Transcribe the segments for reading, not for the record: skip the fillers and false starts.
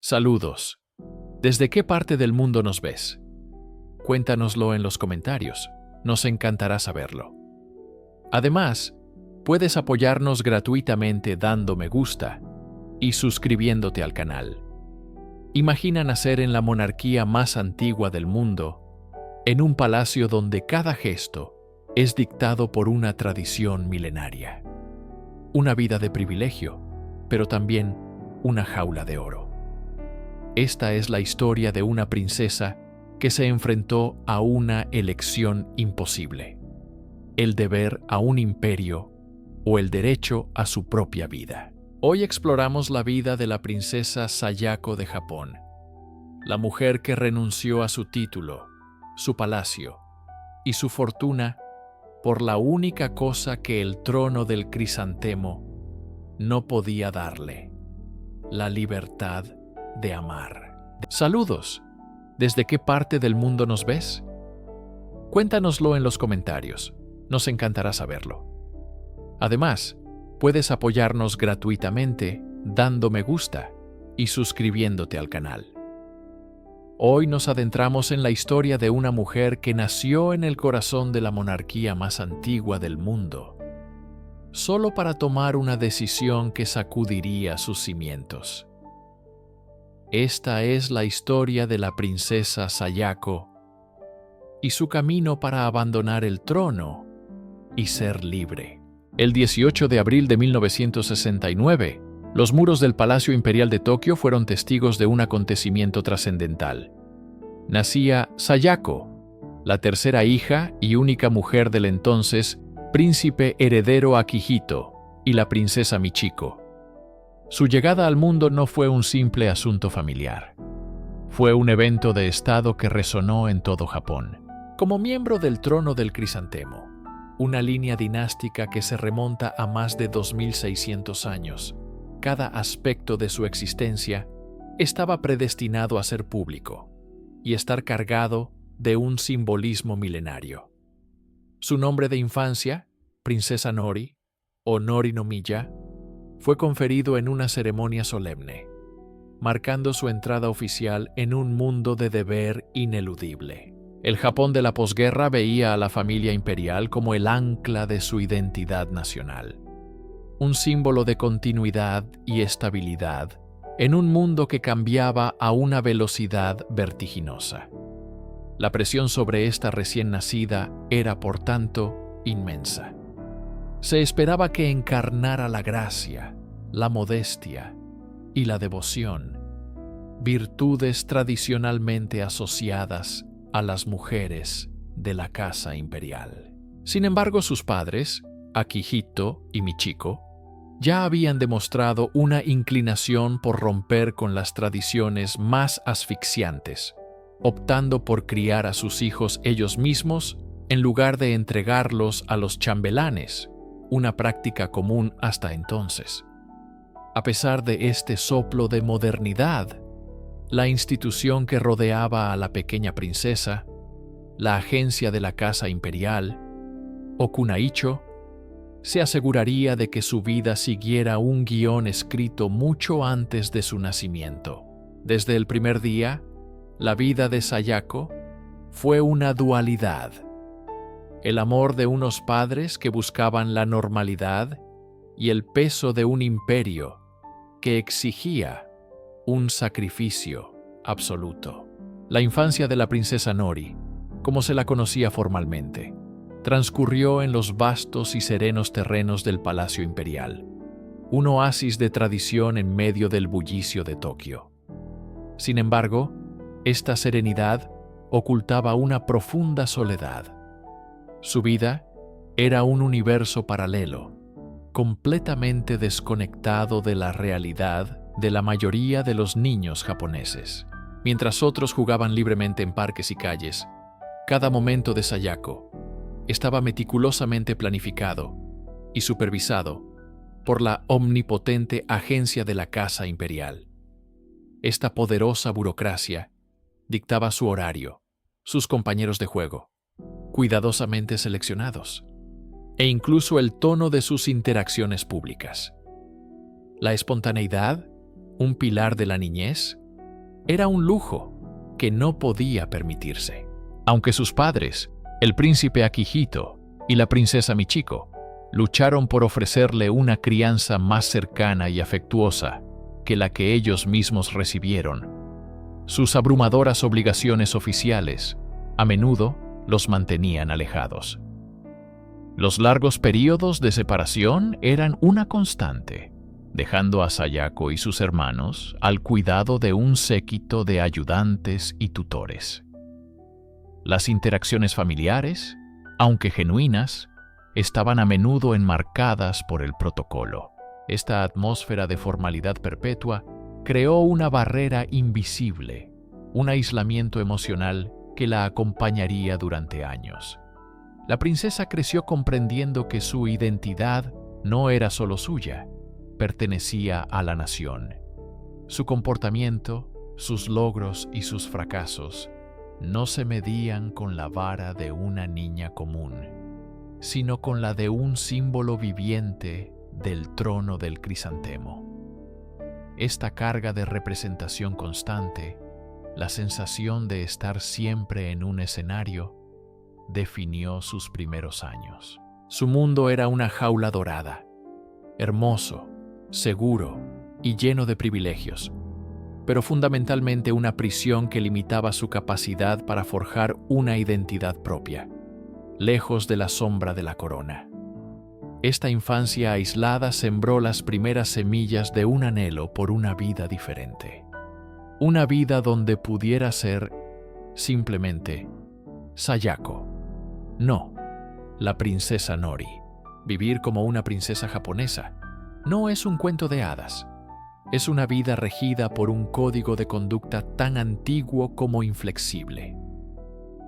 Saludos. ¿Desde qué parte del mundo nos ves? Cuéntanoslo en los comentarios. Nos encantará saberlo. Además, puedes apoyarnos gratuitamente dando me gusta y suscribiéndote al canal. Imagina nacer en la monarquía más antigua del mundo, en un palacio donde cada gesto es dictado por una tradición milenaria. Una vida de privilegio, pero también una jaula de oro. Esta es la historia de una princesa que se enfrentó a una elección imposible: el deber a un imperio o el derecho a su propia vida. Hoy exploramos la vida de la princesa Sayako de Japón, la mujer que renunció a su título, su palacio y su fortuna por la única cosa que el trono del crisantemo no podía darle: la libertad de amar. Saludos. ¿Desde qué parte del mundo nos ves? Cuéntanoslo en los comentarios. Nos encantará saberlo. Además, puedes apoyarnos gratuitamente dando me gusta y suscribiéndote al canal. Hoy nos adentramos en la historia de una mujer que nació en el corazón de la monarquía más antigua del mundo, solo para tomar una decisión que sacudiría sus cimientos. Esta es la historia de la princesa Sayako y su camino para abandonar el trono y ser libre. El 18 de abril de 1969, los muros del Palacio Imperial de Tokio fueron testigos de un acontecimiento trascendental. Nacía Sayako, la tercera hija y única mujer del entonces príncipe heredero Akihito y la princesa Michiko. Su llegada al mundo no fue un simple asunto familiar. Fue un evento de estado que resonó en todo Japón. Como miembro del trono del crisantemo, una línea dinástica que se remonta a más de 2600 años, cada aspecto de su existencia estaba predestinado a ser público y estar cargado de un simbolismo milenario. Su nombre de infancia, Princesa Nori, o Nori no Miya, fue conferido en una ceremonia solemne, marcando su entrada oficial en un mundo de deber ineludible. El Japón de la posguerra veía a la familia imperial como el ancla de su identidad nacional, un símbolo de continuidad y estabilidad en un mundo que cambiaba a una velocidad vertiginosa. La presión sobre esta recién nacida era, por tanto, inmensa. Se esperaba que encarnara la gracia, la modestia y la devoción, virtudes tradicionalmente asociadas a las mujeres de la casa imperial. Sin embargo, sus padres, Akihito y Michiko, ya habían demostrado una inclinación por romper con las tradiciones más asfixiantes, optando por criar a sus hijos ellos mismos en lugar de entregarlos a los chambelanes, una práctica común hasta entonces. A pesar de este soplo de modernidad, la institución que rodeaba a la pequeña princesa, la agencia de la casa imperial, o Kunaicho, se aseguraría de que su vida siguiera un guión escrito mucho antes de su nacimiento. Desde el primer día, la vida de Sayako fue una dualidad: el amor de unos padres que buscaban la normalidad y el peso de un imperio que exigía un sacrificio absoluto. La infancia de la princesa Nori, como se la conocía formalmente, transcurrió en los vastos y serenos terrenos del Palacio Imperial, un oasis de tradición en medio del bullicio de Tokio. Sin embargo, esta serenidad ocultaba una profunda soledad. Su vida era un universo paralelo, completamente desconectado de la realidad de la mayoría de los niños japoneses. Mientras otros jugaban libremente en parques y calles, cada momento de Sayako estaba meticulosamente planificado y supervisado por la omnipotente agencia de la Casa Imperial. Esta poderosa burocracia dictaba su horario, sus compañeros de juego, cuidadosamente seleccionados, e incluso el tono de sus interacciones públicas. La espontaneidad, un pilar de la niñez, era un lujo que no podía permitirse. Aunque sus padres, el príncipe Akihito y la princesa Michiko, lucharon por ofrecerle una crianza más cercana y afectuosa que la que ellos mismos recibieron, sus abrumadoras obligaciones oficiales a menudo los mantenían alejados. Los largos períodos de separación eran una constante, dejando a Sayako y sus hermanos al cuidado de un séquito de ayudantes y tutores. Las interacciones familiares, aunque genuinas, estaban a menudo enmarcadas por el protocolo. Esta atmósfera de formalidad perpetua creó una barrera invisible, un aislamiento emocional que la acompañaría durante años. La princesa creció comprendiendo que su identidad no era solo suya, pertenecía a la nación. Su comportamiento, sus logros y sus fracasos no se medían con la vara de una niña común, sino con la de un símbolo viviente del trono del crisantemo. Esta carga de representación constante, la sensación de estar siempre en un escenario, definió sus primeros años. Su mundo era una jaula dorada, hermoso, seguro y lleno de privilegios, pero fundamentalmente una prisión que limitaba su capacidad para forjar una identidad propia, lejos de la sombra de la corona. Esta infancia aislada sembró las primeras semillas de un anhelo por una vida diferente. Una vida donde pudiera ser, simplemente, Sayako. No, la princesa Nori. Vivir como una princesa japonesa no es un cuento de hadas. Es una vida regida por un código de conducta tan antiguo como inflexible.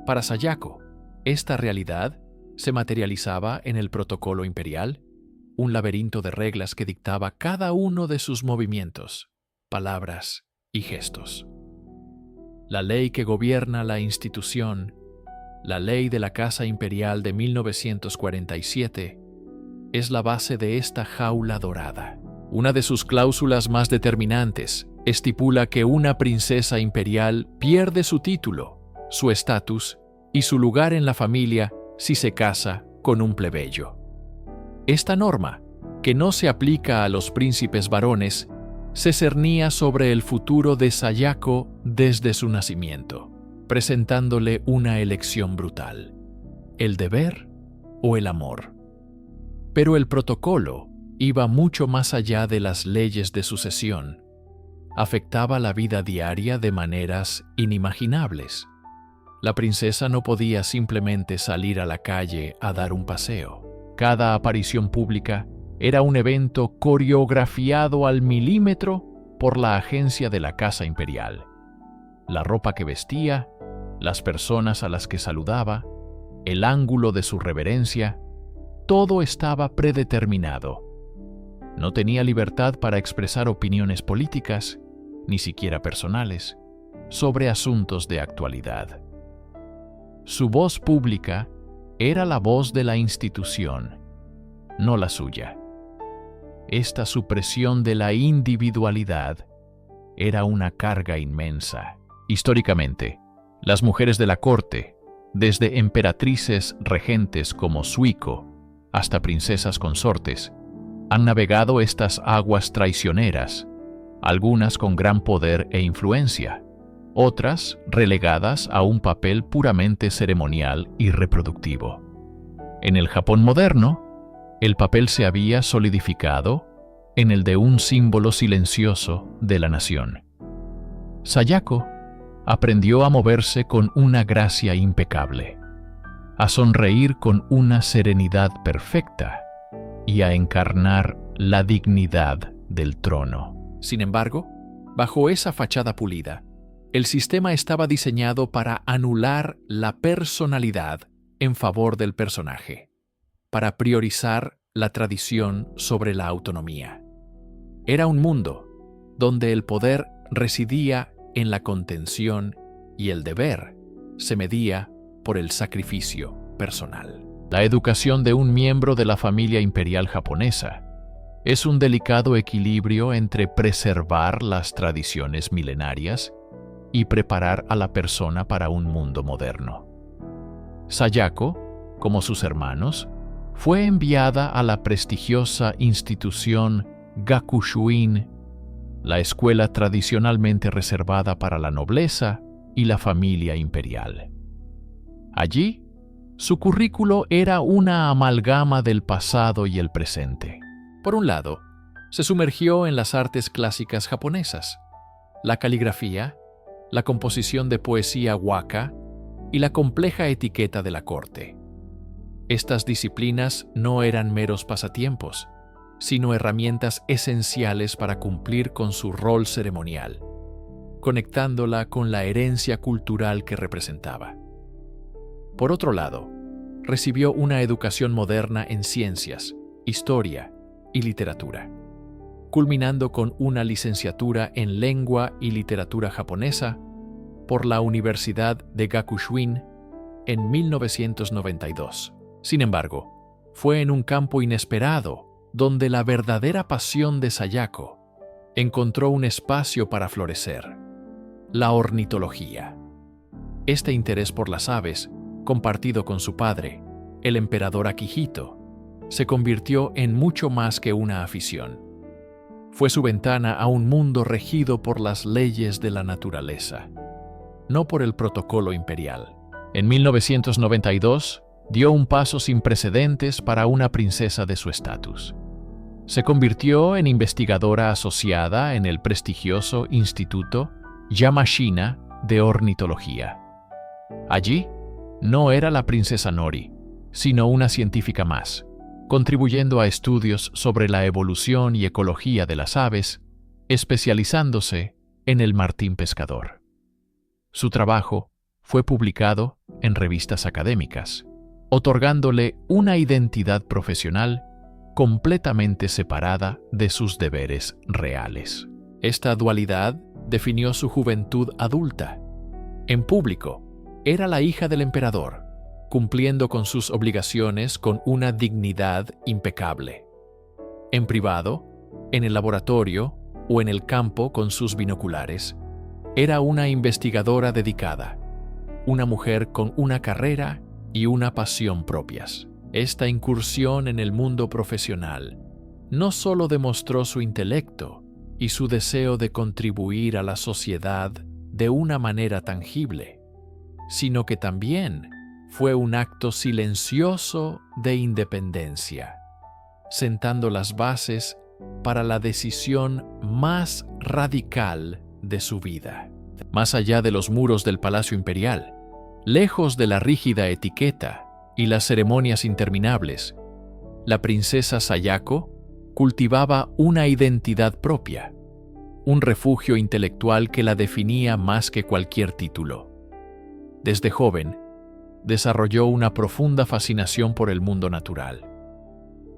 Para Sayako, esta realidad se materializaba en el protocolo imperial, un laberinto de reglas que dictaba cada uno de sus movimientos, palabras y gestos. La ley que gobierna la institución, la ley de la Casa Imperial de 1947, es la base de esta jaula dorada. Una de sus cláusulas más determinantes estipula que una princesa imperial pierde su título, su estatus y su lugar en la familia si se casa con un plebeyo. Esta norma, que no se aplica a los príncipes varones, se cernía sobre el futuro de Sayako desde su nacimiento, presentándole una elección brutal: el deber o el amor. Pero el protocolo iba mucho más allá de las leyes de sucesión. Afectaba la vida diaria de maneras inimaginables. La princesa no podía simplemente salir a la calle a dar un paseo. Cada aparición pública era un evento coreografiado al milímetro por la agencia de la Casa Imperial. La ropa que vestía, las personas a las que saludaba, el ángulo de su reverencia, todo estaba predeterminado. No tenía libertad para expresar opiniones políticas, ni siquiera personales, sobre asuntos de actualidad. Su voz pública era la voz de la institución, no la suya. Esta supresión de la individualidad era una carga inmensa. Históricamente, las mujeres de la corte, desde emperatrices regentes como Suiko hasta princesas consortes, han navegado estas aguas traicioneras, algunas con gran poder e influencia, otras relegadas a un papel puramente ceremonial y reproductivo. En el Japón moderno, el papel se había solidificado en el de un símbolo silencioso de la nación. Sayako aprendió a moverse con una gracia impecable, a sonreír con una serenidad perfecta y a encarnar la dignidad del trono. Sin embargo, bajo esa fachada pulida, el sistema estaba diseñado para anular la personalidad en favor del personaje, para priorizar la tradición sobre la autonomía. Era un mundo donde el poder residía en la contención y el deber se medía por el sacrificio personal. La educación de un miembro de la familia imperial japonesa es un delicado equilibrio entre preservar las tradiciones milenarias y preparar a la persona para un mundo moderno. Sayako, como sus hermanos, fue enviada a la prestigiosa institución Gakushuin, la escuela tradicionalmente reservada para la nobleza y la familia imperial. Allí, su currículo era una amalgama del pasado y el presente. Por un lado, se sumergió en las artes clásicas japonesas, la caligrafía, la composición de poesía waka y la compleja etiqueta de la corte. Estas disciplinas no eran meros pasatiempos, sino herramientas esenciales para cumplir con su rol ceremonial, conectándola con la herencia cultural que representaba. Por otro lado, recibió una educación moderna en ciencias, historia y literatura, culminando con una licenciatura en lengua y literatura japonesa por la Universidad de Gakushuin en 1992. Sin embargo, fue en un campo inesperado donde la verdadera pasión de Sayako encontró un espacio para florecer: la ornitología. Este interés por las aves, compartido con su padre, el emperador Akihito, se convirtió en mucho más que una afición. Fue su ventana a un mundo regido por las leyes de la naturaleza, no por el protocolo imperial. En 1992, dio un paso sin precedentes para una princesa de su estatus. Se convirtió en investigadora asociada en el prestigioso Instituto Yamashina de Ornitología. Allí, no era la princesa Nori, sino una científica más, contribuyendo a estudios sobre la evolución y ecología de las aves, especializándose en el martín pescador. Su trabajo fue publicado en revistas académicas, otorgándole una identidad profesional completamente separada de sus deberes reales. Esta dualidad definió su juventud adulta. En público, era la hija del emperador, cumpliendo con sus obligaciones con una dignidad impecable. En privado, en el laboratorio o en el campo con sus binoculares, era una investigadora dedicada, una mujer con una carrera y una pasión propias. Esta incursión en el mundo profesional no solo demostró su intelecto y su deseo de contribuir a la sociedad de una manera tangible, sino que también fue un acto silencioso de independencia, sentando las bases para la decisión más radical de su vida. Más allá de los muros del Palacio Imperial, lejos de la rígida etiqueta y las ceremonias interminables, la princesa Sayako cultivaba una identidad propia, un refugio intelectual que la definía más que cualquier título. Desde joven, desarrolló una profunda fascinación por el mundo natural,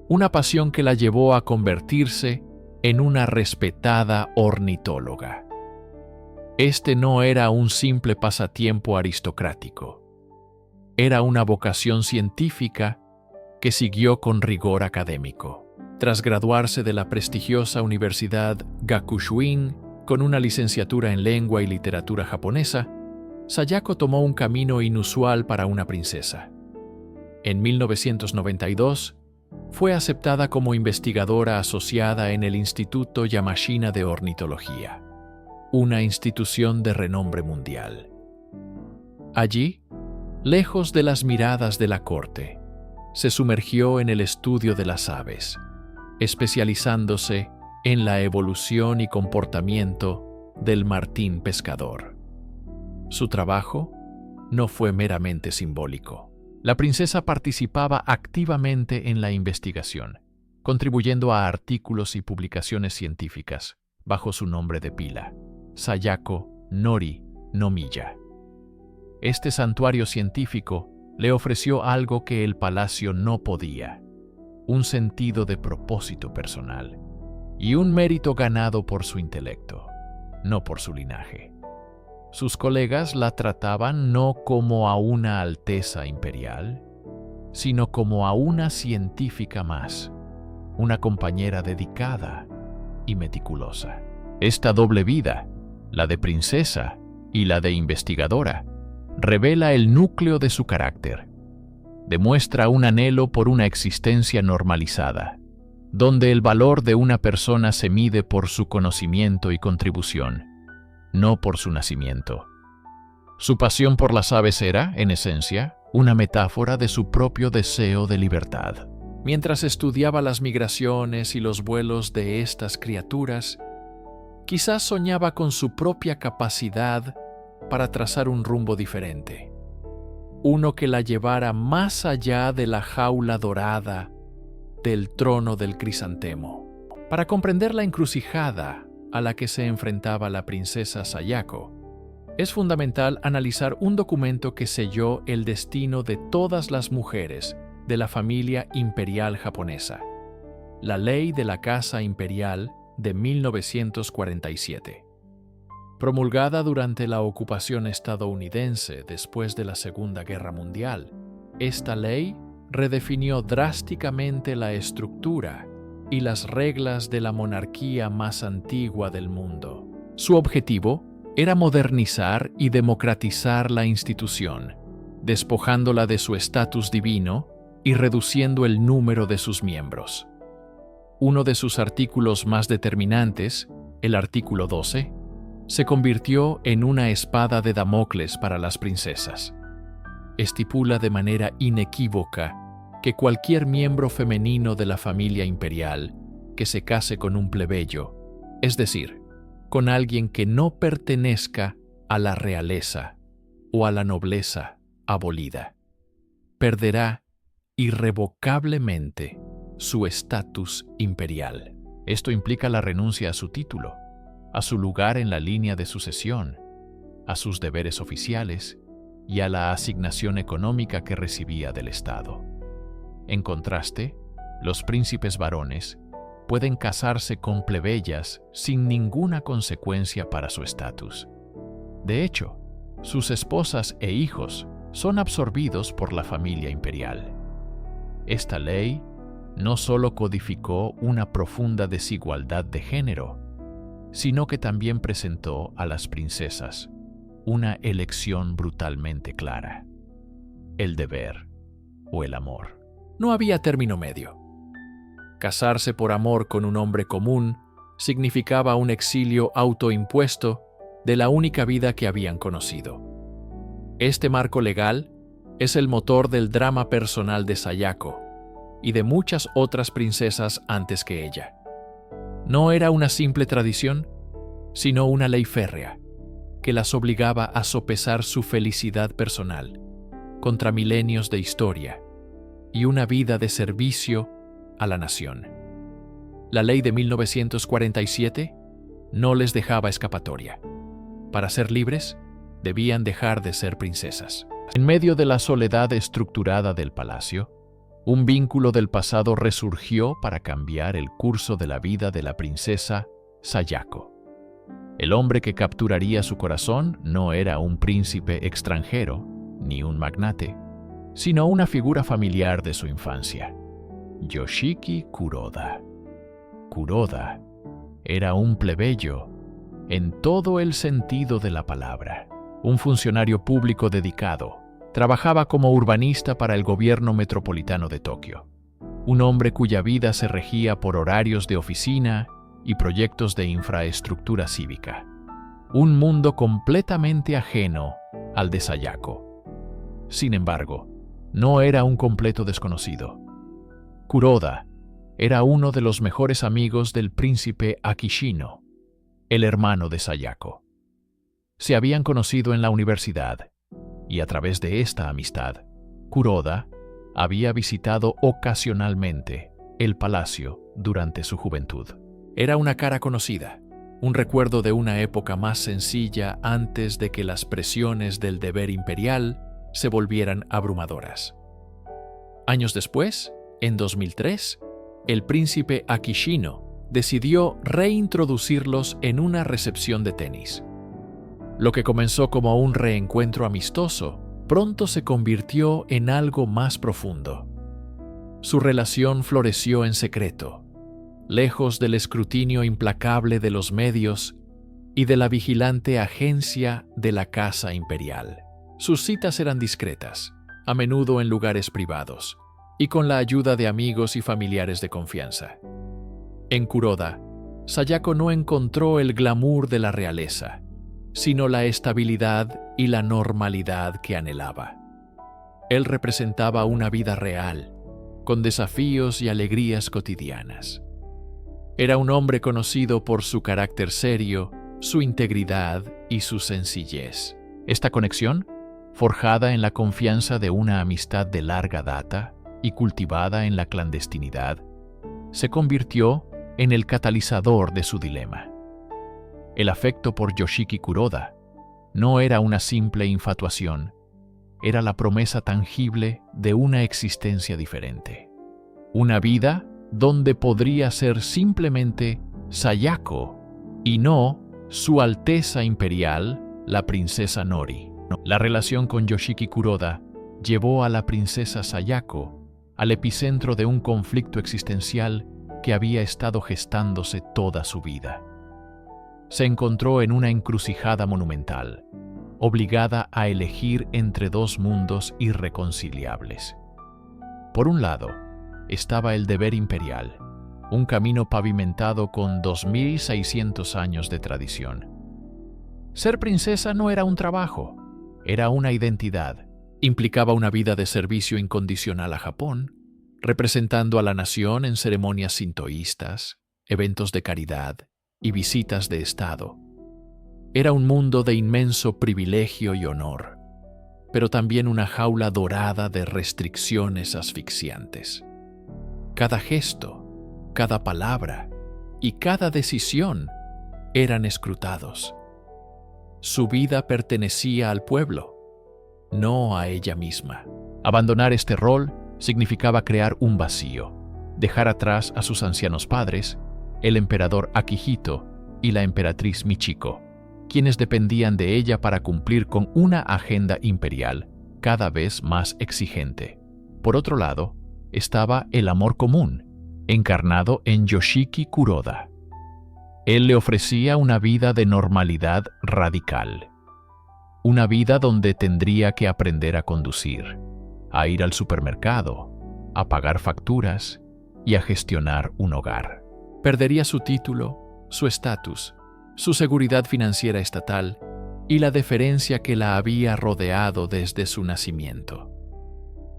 una pasión que la llevó a convertirse en una respetada ornitóloga. Este no era un simple pasatiempo aristocrático. Era una vocación científica que siguió con rigor académico. Tras graduarse de la prestigiosa Universidad Gakushuin con una licenciatura en lengua y literatura japonesa, Sayako tomó un camino inusual para una princesa. En 1992, fue aceptada como investigadora asociada en el Instituto Yamashina de Ornitología, una institución de renombre mundial. Allí, lejos de las miradas de la corte, se sumergió en el estudio de las aves, especializándose en la evolución y comportamiento del martín pescador. Su trabajo no fue meramente simbólico. La princesa participaba activamente en la investigación, contribuyendo a artículos y publicaciones científicas bajo su nombre de pila, Sayako Nori no Miya. Este santuario científico le ofreció algo que el palacio no podía: un sentido de propósito personal y un mérito ganado por su intelecto, no por su linaje. Sus colegas la trataban no como a una alteza imperial, sino como a una científica más, una compañera dedicada y meticulosa. Esta doble vida, la de princesa y la de investigadora, revela el núcleo de su carácter. Demuestra un anhelo por una existencia normalizada, donde el valor de una persona se mide por su conocimiento y contribución, no por su nacimiento. Su pasión por las aves era, en esencia, una metáfora de su propio deseo de libertad. Mientras estudiaba las migraciones y los vuelos de estas criaturas, quizás soñaba con su propia capacidad para trazar un rumbo diferente, uno que la llevara más allá de la jaula dorada del trono del crisantemo. Para comprender la encrucijada a la que se enfrentaba la princesa Sayako, es fundamental analizar un documento que selló el destino de todas las mujeres de la familia imperial japonesa, la Ley de la Casa Imperial de 1947. Promulgada durante la ocupación estadounidense después de la Segunda Guerra Mundial, esta ley redefinió drásticamente la estructura y las reglas de la monarquía más antigua del mundo. Su objetivo era modernizar y democratizar la institución, despojándola de su estatus divino y reduciendo el número de sus miembros. Uno de sus artículos más determinantes, el artículo 12, se convirtió en una espada de Damocles para las princesas. Estipula de manera inequívoca que cualquier miembro femenino de la familia imperial que se case con un plebeyo, es decir, con alguien que no pertenezca a la realeza o a la nobleza abolida, perderá irrevocablemente su estatus imperial. Esto implica la renuncia a su título, a su lugar en la línea de sucesión, a sus deberes oficiales y a la asignación económica que recibía del Estado. En contraste, los príncipes varones pueden casarse con plebeyas sin ninguna consecuencia para su estatus. De hecho, sus esposas e hijos son absorbidos por la familia imperial. Esta ley no solo codificó una profunda desigualdad de género, sino que también presentó a las princesas una elección brutalmente clara: el deber o el amor. No había término medio. Casarse por amor con un hombre común significaba un exilio autoimpuesto de la única vida que habían conocido. Este marco legal es el motor del drama personal de Sayako y de muchas otras princesas antes que ella. No era una simple tradición, sino una ley férrea que las obligaba a sopesar su felicidad personal contra milenios de historia y una vida de servicio a la nación. La ley de 1947 no les dejaba escapatoria. Para ser libres, debían dejar de ser princesas. En medio de la soledad estructurada del palacio, un vínculo del pasado resurgió para cambiar el curso de la vida de la princesa Sayako. El hombre que capturaría su corazón no era un príncipe extranjero ni un magnate, sino una figura familiar de su infancia: Yoshiki Kuroda. Kuroda era un plebeyo en todo el sentido de la palabra, un funcionario público dedicado. Trabajaba como urbanista para el gobierno metropolitano de Tokio, un hombre cuya vida se regía por horarios de oficina y proyectos de infraestructura cívica. Un mundo completamente ajeno al de Sayako. Sin embargo, no era un completo desconocido. Kuroda era uno de los mejores amigos del príncipe Akishino, el hermano de Sayako. Se habían conocido en la universidad, y a través de esta amistad, Kuroda había visitado ocasionalmente el palacio durante su juventud. Era una cara conocida, un recuerdo de una época más sencilla antes de que las presiones del deber imperial se volvieran abrumadoras. Años después, en 2003, el príncipe Akishino decidió reintroducirlos en una recepción de tenis. Lo que comenzó como un reencuentro amistoso, pronto se convirtió en algo más profundo. Su relación floreció en secreto, lejos del escrutinio implacable de los medios y de la vigilante agencia de la casa imperial. Sus citas eran discretas, a menudo en lugares privados, y con la ayuda de amigos y familiares de confianza. En Kuroda, Sayako no encontró el glamour de la realeza, sino la estabilidad y la normalidad que anhelaba. Él representaba una vida real, con desafíos y alegrías cotidianas. Era un hombre conocido por su carácter serio, su integridad y su sencillez. Esta conexión, forjada en la confianza de una amistad de larga data y cultivada en la clandestinidad, se convirtió en el catalizador de su dilema. El afecto por Yoshiki Kuroda no era una simple infatuación, era la promesa tangible de una existencia diferente. Una vida donde podría ser simplemente Sayako y no Su Alteza Imperial, la princesa Nori. La relación con Yoshiki Kuroda llevó a la princesa Sayako al epicentro de un conflicto existencial que había estado gestándose toda su vida. Se encontró en una encrucijada monumental, obligada a elegir entre dos mundos irreconciliables. Por un lado, estaba el deber imperial, un camino pavimentado con 2600 años de tradición. Ser princesa no era un trabajo, era una identidad. Implicaba una vida de servicio incondicional a Japón, representando a la nación en ceremonias sintoístas, eventos de caridad y visitas de Estado. Era un mundo de inmenso privilegio y honor, pero también una jaula dorada de restricciones asfixiantes. Cada gesto, cada palabra y cada decisión eran escrutados. Su vida pertenecía al pueblo, no a ella misma. Abandonar este rol significaba crear un vacío, dejar atrás a sus ancianos padres, el emperador Akihito y la emperatriz Michiko, quienes dependían de ella para cumplir con una agenda imperial cada vez más exigente. Por otro lado, estaba el amor común, encarnado en Yoshiki Kuroda. Él le ofrecía una vida de normalidad radical. Una vida donde tendría que aprender a conducir, a ir al supermercado, a pagar facturas y a gestionar un hogar. Perdería su título, su estatus, su seguridad financiera estatal y la deferencia que la había rodeado desde su nacimiento.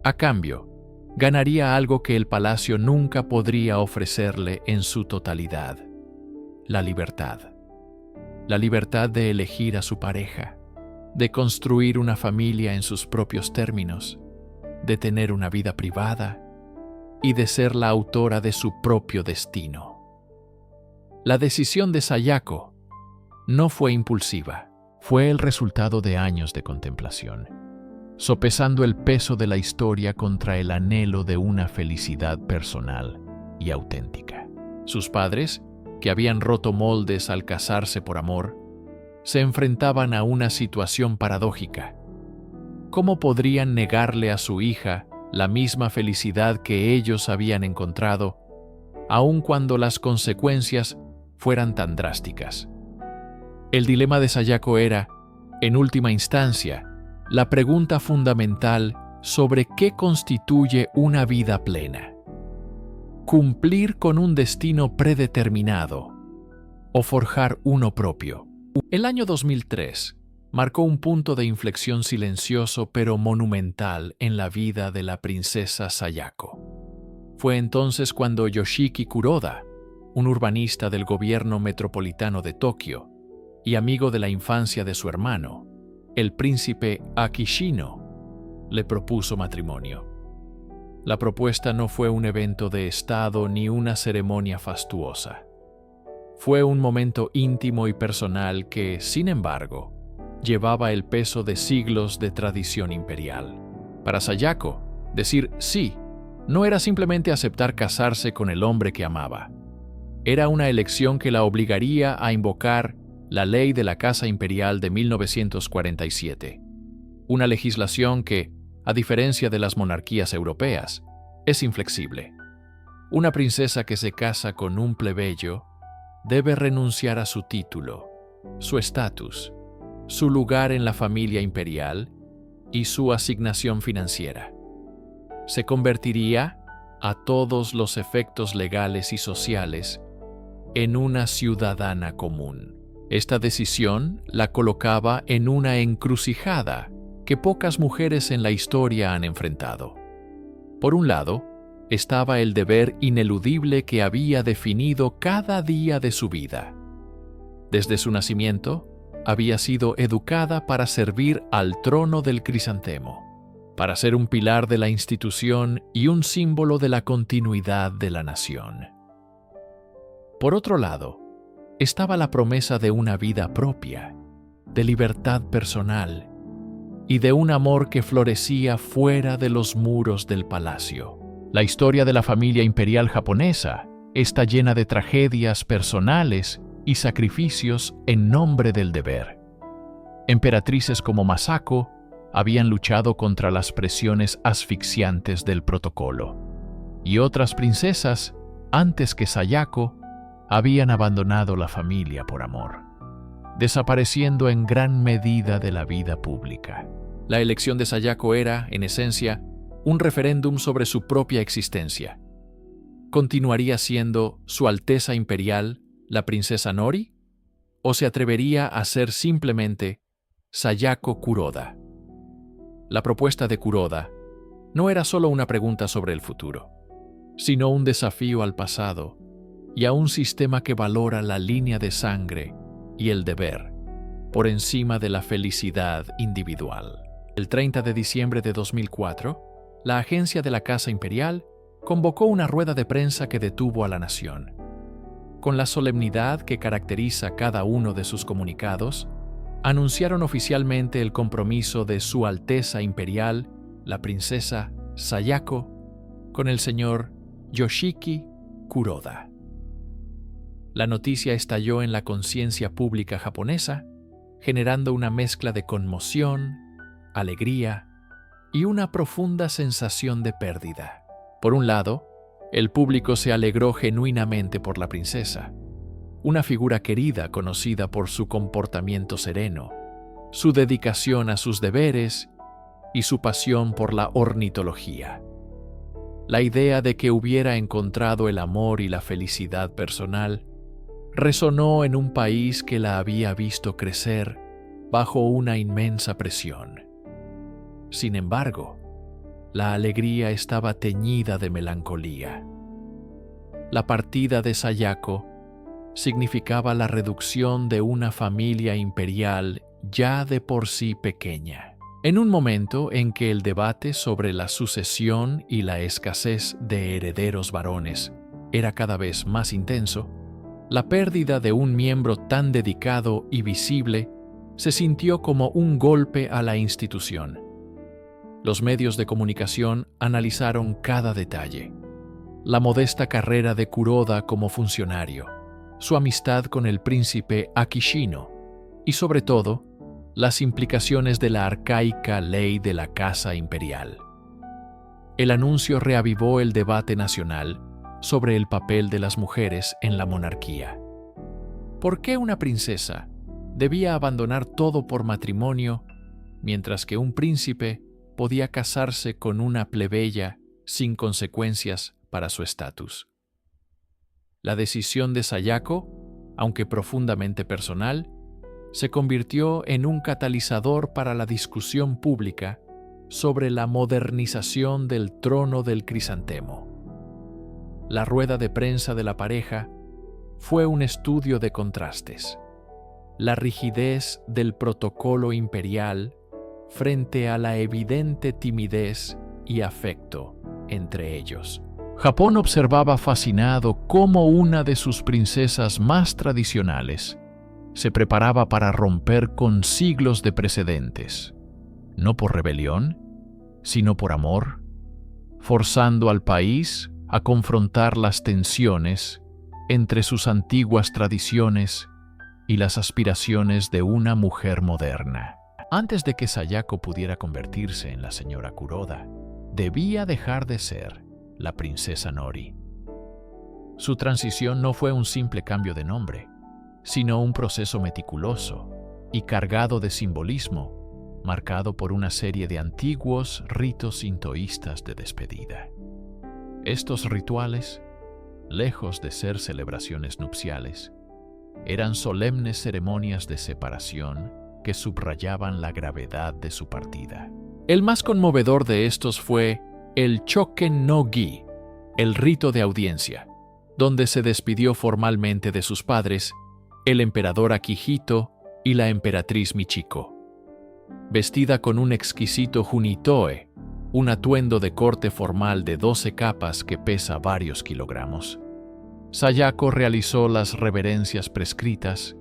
A cambio, ganaría algo que el palacio nunca podría ofrecerle en su totalidad: la libertad. La libertad de elegir a su pareja, de construir una familia en sus propios términos, de tener una vida privada y de ser la autora de su propio destino. La decisión de Sayako no fue impulsiva, fue el resultado de años de contemplación, sopesando el peso de la historia contra el anhelo de una felicidad personal y auténtica. Sus padres, que habían roto moldes al casarse por amor, se enfrentaban a una situación paradójica. ¿Cómo podrían negarle a su hija la misma felicidad que ellos habían encontrado, aun cuando las consecuencias fueran tan drásticas? El dilema de Sayako era, en última instancia, la pregunta fundamental sobre qué constituye una vida plena. Cumplir con un destino predeterminado o forjar uno propio. El año 2003 marcó un punto de inflexión silencioso pero monumental en la vida de la princesa Sayako. Fue entonces cuando Yoshiki Kuroda, un urbanista del gobierno metropolitano de Tokio y amigo de la infancia de su hermano, el príncipe Akishino, le propuso matrimonio. La propuesta no fue un evento de estado ni una ceremonia fastuosa. Fue un momento íntimo y personal que, sin embargo, llevaba el peso de siglos de tradición imperial. Para Sayako, decir sí no era simplemente aceptar casarse con el hombre que amaba. Era una elección que la obligaría a invocar la ley de la Casa Imperial de 1947, una legislación que, a diferencia de las monarquías europeas, es inflexible. Una princesa que se casa con un plebeyo debe renunciar a su título, su estatus, su lugar en la familia imperial y su asignación financiera. Se convertiría, a todos los efectos legales y sociales, en una ciudadana común. Esta decisión la colocaba en una encrucijada que pocas mujeres en la historia han enfrentado. Por un lado, estaba el deber ineludible que había definido cada día de su vida. Desde su nacimiento, había sido educada para servir al trono del crisantemo, para ser un pilar de la institución y un símbolo de la continuidad de la nación. Por otro lado, estaba la promesa de una vida propia, de libertad personal y de un amor que florecía fuera de los muros del palacio. La historia de la familia imperial japonesa está llena de tragedias personales y sacrificios en nombre del deber. Emperatrices como Masako habían luchado contra las presiones asfixiantes del protocolo, y otras princesas, antes que Sayako, habían abandonado la familia por amor, desapareciendo en gran medida de la vida pública. La elección de Sayako era, en esencia, un referéndum sobre su propia existencia. ¿Continuaría siendo Su Alteza Imperial la princesa Nori? ¿O se atrevería a ser simplemente Sayako Kuroda? La propuesta de Kuroda no era solo una pregunta sobre el futuro, sino un desafío al pasado y a un sistema que valora la línea de sangre y el deber por encima de la felicidad individual. El 30 de diciembre de 2004, la agencia de la Casa Imperial convocó una rueda de prensa que detuvo a la nación. Con la solemnidad que caracteriza cada uno de sus comunicados, anunciaron oficialmente el compromiso de Su Alteza Imperial, la princesa Sayako, con el señor Yoshiki Kuroda. La noticia estalló en la conciencia pública japonesa, generando una mezcla de conmoción, alegría y una profunda sensación de pérdida. Por un lado, el público se alegró genuinamente por la princesa, una figura querida conocida por su comportamiento sereno, su dedicación a sus deberes y su pasión por la ornitología. La idea de que hubiera encontrado el amor y la felicidad personal resonó en un país que la había visto crecer bajo una inmensa presión. Sin embargo, la alegría estaba teñida de melancolía. La partida de Sayako significaba la reducción de una familia imperial ya de por sí pequeña. En un momento en que el debate sobre la sucesión y la escasez de herederos varones era cada vez más intenso, la pérdida de un miembro tan dedicado y visible se sintió como un golpe a la institución. Los medios de comunicación analizaron cada detalle: la modesta carrera de Kuroda como funcionario, su amistad con el príncipe Akishino y, sobre todo, las implicaciones de la arcaica ley de la Casa Imperial. El anuncio reavivó el debate nacional sobre el papel de las mujeres en la monarquía. ¿Por qué una princesa debía abandonar todo por matrimonio, mientras que un príncipe podía casarse con una plebeya sin consecuencias para su estatus? La decisión de Sayako, aunque profundamente personal, se convirtió en un catalizador para la discusión pública sobre la modernización del trono del crisantemo. La rueda de prensa de la pareja fue un estudio de contrastes: la rigidez del protocolo imperial frente a la evidente timidez y afecto entre ellos. Japón observaba fascinado cómo una de sus princesas más tradicionales se preparaba para romper con siglos de precedentes, no por rebelión, sino por amor, forzando al país a confrontar las tensiones entre sus antiguas tradiciones y las aspiraciones de una mujer moderna. Antes de que Sayako pudiera convertirse en la señora Kuroda, debía dejar de ser la princesa Nori. Su transición no fue un simple cambio de nombre, sino un proceso meticuloso y cargado de simbolismo, marcado por una serie de antiguos ritos sintoístas de despedida. Estos rituales, lejos de ser celebraciones nupciales, eran solemnes ceremonias de separación que subrayaban la gravedad de su partida. El más conmovedor de estos fue el Choken no Gi, el rito de audiencia, donde se despidió formalmente de sus padres, el emperador Akihito y la emperatriz Michiko. Vestida con un exquisito junitoe, un atuendo de corte formal de 12 capas que pesa varios kilogramos, Sayako realizó las reverencias prescritas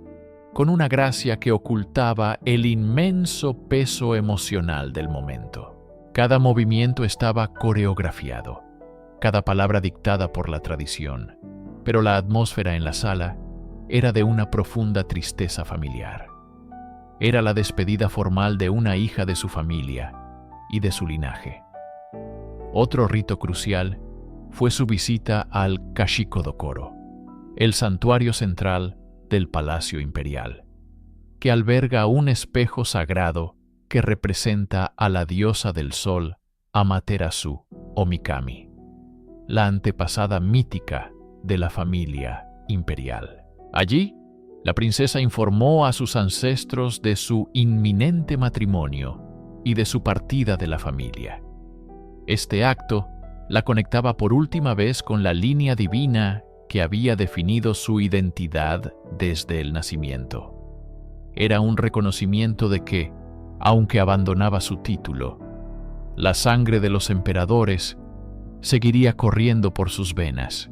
con una gracia que ocultaba el inmenso peso emocional del momento. Cada movimiento estaba coreografiado, cada palabra dictada por la tradición, pero la atmósfera en la sala era de una profunda tristeza familiar. Era la despedida formal de una hija de su familia y de su linaje. Otro rito crucial fue su visita al Kashikodokoro, el santuario central del Palacio Imperial, que alberga un espejo sagrado que representa a la diosa del sol Amaterasu o Mikami, la antepasada mítica de la familia imperial. Allí, la princesa informó a sus ancestros de su inminente matrimonio y de su partida de la familia. Este acto la conectaba por última vez con la línea divina que había definido su identidad desde el nacimiento. Era un reconocimiento de que, aunque abandonaba su título, la sangre de los emperadores seguiría corriendo por sus venas.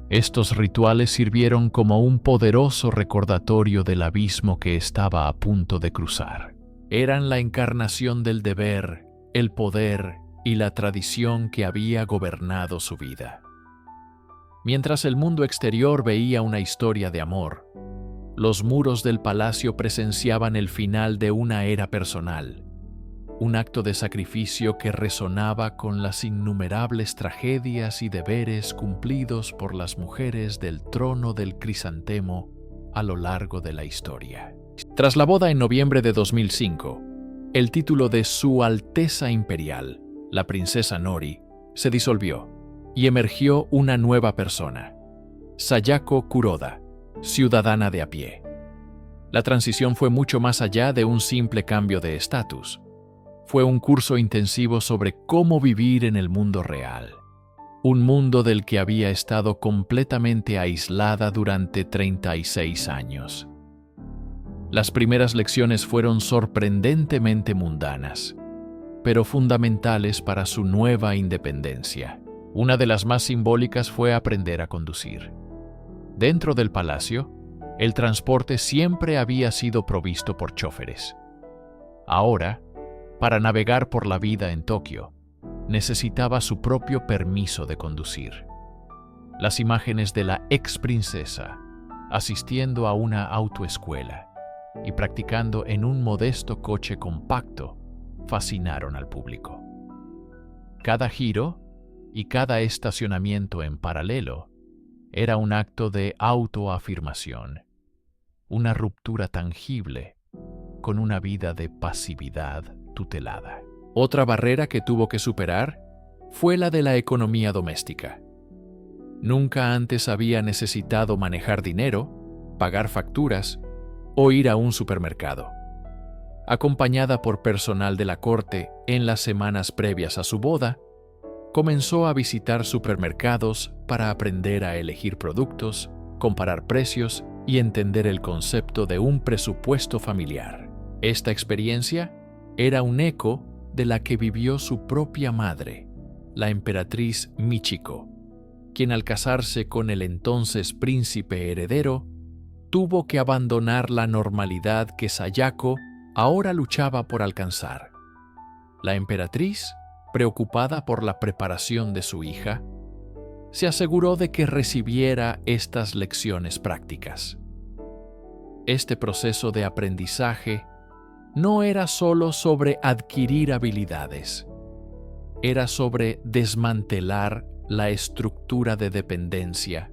Estos rituales sirvieron como un poderoso recordatorio del abismo que estaba a punto de cruzar. Eran la encarnación del deber, el poder y la tradición que había gobernado su vida. Mientras el mundo exterior veía una historia de amor, los muros del palacio presenciaban el final de una era personal, un acto de sacrificio que resonaba con las innumerables tragedias y deberes cumplidos por las mujeres del trono del crisantemo a lo largo de la historia. Tras la boda en noviembre de 2005, el título de Su Alteza Imperial, la princesa Nori, se disolvió y emergió una nueva persona, Sayako Kuroda, ciudadana de a pie. La transición fue mucho más allá de un simple cambio de estatus. Fue un curso intensivo sobre cómo vivir en el mundo real, un mundo del que había estado completamente aislada durante 36 años. Las primeras lecciones fueron sorprendentemente mundanas, pero fundamentales para su nueva independencia. Una de las más simbólicas fue aprender a conducir. Dentro del palacio, el transporte siempre había sido provisto por chóferes. Ahora, para navegar por la vida en Tokio, necesitaba su propio permiso de conducir. Las imágenes de la ex princesa asistiendo a una autoescuela y practicando en un modesto coche compacto fascinaron al público. Cada giro y cada estacionamiento en paralelo era un acto de autoafirmación, una ruptura tangible con una vida de pasividad tutelada. Otra barrera que tuvo que superar fue la de la economía doméstica. Nunca antes había necesitado manejar dinero, pagar facturas o ir a un supermercado. Acompañada por personal de la corte en las semanas previas a su boda, comenzó a visitar supermercados para aprender a elegir productos, comparar precios y entender el concepto de un presupuesto familiar. Esta experiencia era un eco de la que vivió su propia madre, la emperatriz Michiko, quien al casarse con el entonces príncipe heredero, tuvo que abandonar la normalidad que Sayako ahora luchaba por alcanzar. La emperatriz, preocupada por la preparación de su hija, se aseguró de que recibiera estas lecciones prácticas. Este proceso de aprendizaje no era solo sobre adquirir habilidades, era sobre desmantelar la estructura de dependencia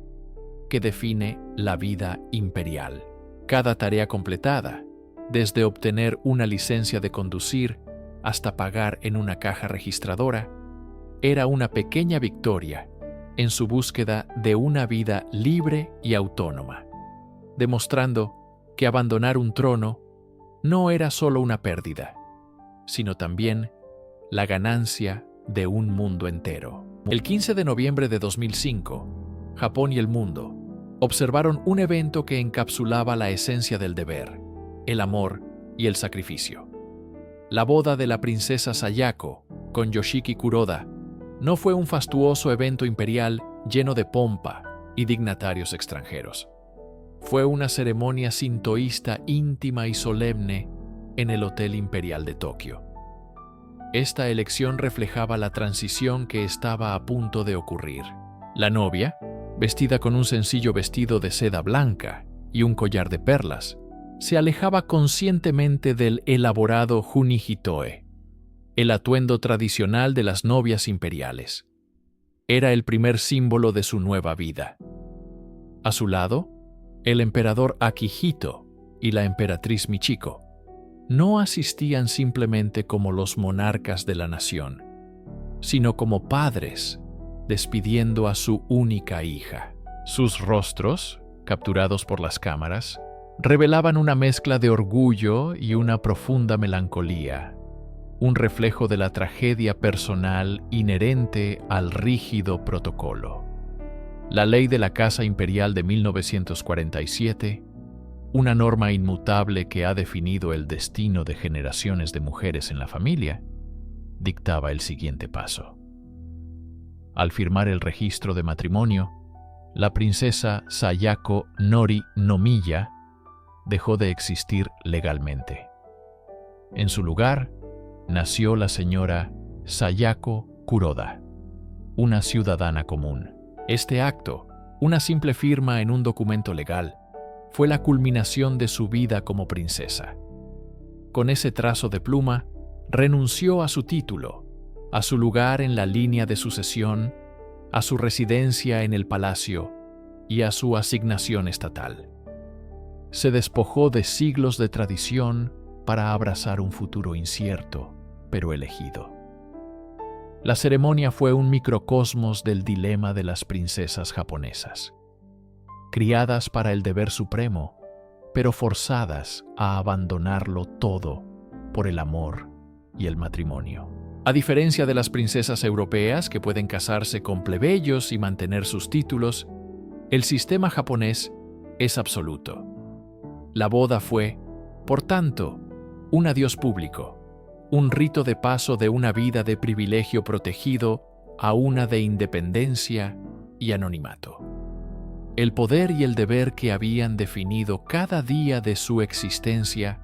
que define la vida imperial. Cada tarea completada, desde obtener una licencia de conducir hasta pagar en una caja registradora, era una pequeña victoria en su búsqueda de una vida libre y autónoma, demostrando que abandonar un trono no era solo una pérdida, sino también la ganancia de un mundo entero. El 15 de noviembre de 2005, Japón y el mundo observaron un evento que encapsulaba la esencia del deber, el amor y el sacrificio. La boda de la princesa Sayako con Yoshiki Kuroda no fue un fastuoso evento imperial lleno de pompa y dignatarios extranjeros. Fue una ceremonia sintoísta íntima y solemne en el Hotel Imperial de Tokio. Esta elección reflejaba la transición que estaba a punto de ocurrir. La novia, vestida con un sencillo vestido de seda blanca y un collar de perlas, se alejaba conscientemente del elaborado Junihitoe, el atuendo tradicional de las novias imperiales. Era el primer símbolo de su nueva vida. A su lado, el emperador Akihito y la emperatriz Michiko no asistían simplemente como los monarcas de la nación, sino como padres despidiendo a su única hija. Sus rostros, capturados por las cámaras, revelaban una mezcla de orgullo y una profunda melancolía, un reflejo de la tragedia personal inherente al rígido protocolo. La ley de la Casa Imperial de 1947, una norma inmutable que ha definido el destino de generaciones de mujeres en la familia, dictaba el siguiente paso. Al firmar el registro de matrimonio, la princesa Sayako Nori Nomiya dejó de existir legalmente. En su lugar, nació la señora Sayako Kuroda, una ciudadana común. Este acto, una simple firma en un documento legal, fue la culminación de su vida como princesa. Con ese trazo de pluma, renunció a su título, a su lugar en la línea de sucesión, a su residencia en el palacio y a su asignación estatal. Se despojó de siglos de tradición para abrazar un futuro incierto, pero elegido. La ceremonia fue un microcosmos del dilema de las princesas japonesas, criadas para el deber supremo, pero forzadas a abandonarlo todo por el amor y el matrimonio. A diferencia de las princesas europeas que pueden casarse con plebeyos y mantener sus títulos, el sistema japonés es absoluto. La boda fue, por tanto, un adiós público, un rito de paso de una vida de privilegio protegido a una de independencia y anonimato. El poder y el deber que habían definido cada día de su existencia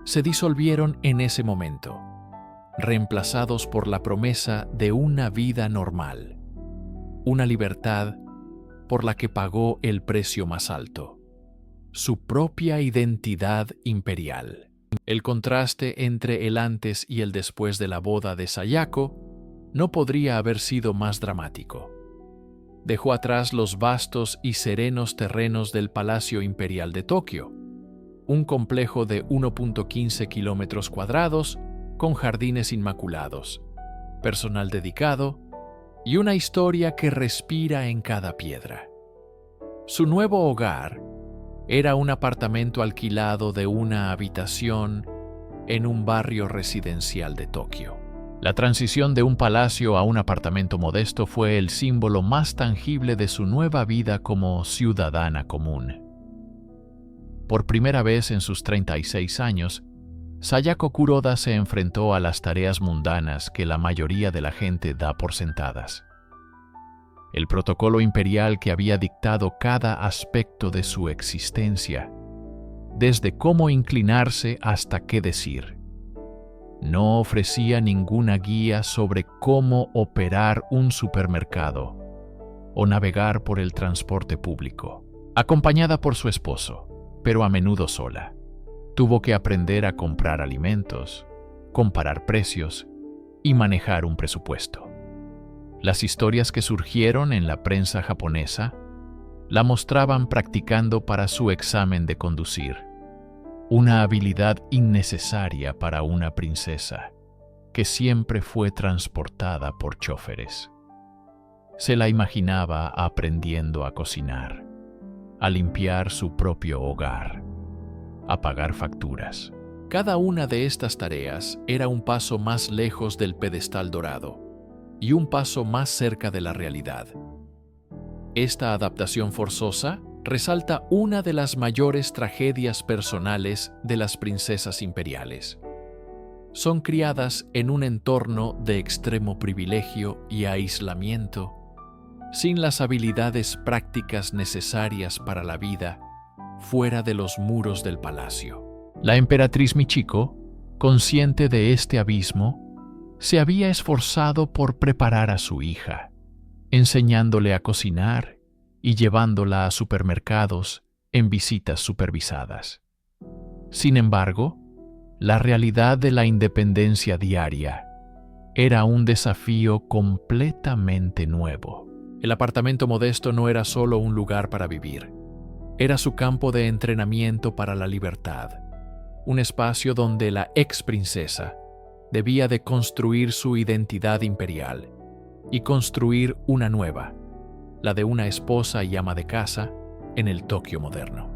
se disolvieron en ese momento, reemplazados por la promesa de una vida normal, una libertad por la que pagó el precio más alto, su propia identidad imperial. El contraste entre el antes y el después de la boda de Sayako no podría haber sido más dramático. Dejó atrás los vastos y serenos terrenos del Palacio Imperial de Tokio, un complejo de 1.15 kilómetros cuadrados con jardines inmaculados, personal dedicado y una historia que respira en cada piedra. Su nuevo hogar era un apartamento alquilado de una habitación en un barrio residencial de Tokio. La transición de un palacio a un apartamento modesto fue el símbolo más tangible de su nueva vida como ciudadana común. Por primera vez en sus 36 años, Sayako Kuroda se enfrentó a las tareas mundanas que la mayoría de la gente da por sentadas. El protocolo imperial que había dictado cada aspecto de su existencia, desde cómo inclinarse hasta qué decir. No ofrecía ninguna guía sobre cómo operar un supermercado o navegar por el transporte público. Acompañada por su esposo, pero a menudo sola, tuvo que aprender a comprar alimentos, comparar precios y manejar un presupuesto. Las historias que surgieron en la prensa japonesa la mostraban practicando para su examen de conducir, una habilidad innecesaria para una princesa que siempre fue transportada por choferes. Se la imaginaba aprendiendo a cocinar, a limpiar su propio hogar, a pagar facturas. Cada una de estas tareas era un paso más lejos del pedestal dorado y un paso más cerca de la realidad. Esta adaptación forzosa resalta una de las mayores tragedias personales de las princesas imperiales. Son criadas en un entorno de extremo privilegio y aislamiento, sin las habilidades prácticas necesarias para la vida fuera de los muros del palacio. La emperatriz Michiko, consciente de este abismo, se había esforzado por preparar a su hija, enseñándole a cocinar y llevándola a supermercados en visitas supervisadas. Sin embargo, la realidad de la independencia diaria era un desafío completamente nuevo. El apartamento modesto no era solo un lugar para vivir, era su campo de entrenamiento para la libertad, un espacio donde la ex princesa debía de construir su identidad imperial y construir una nueva, la de una esposa y ama de casa en el Tokio moderno.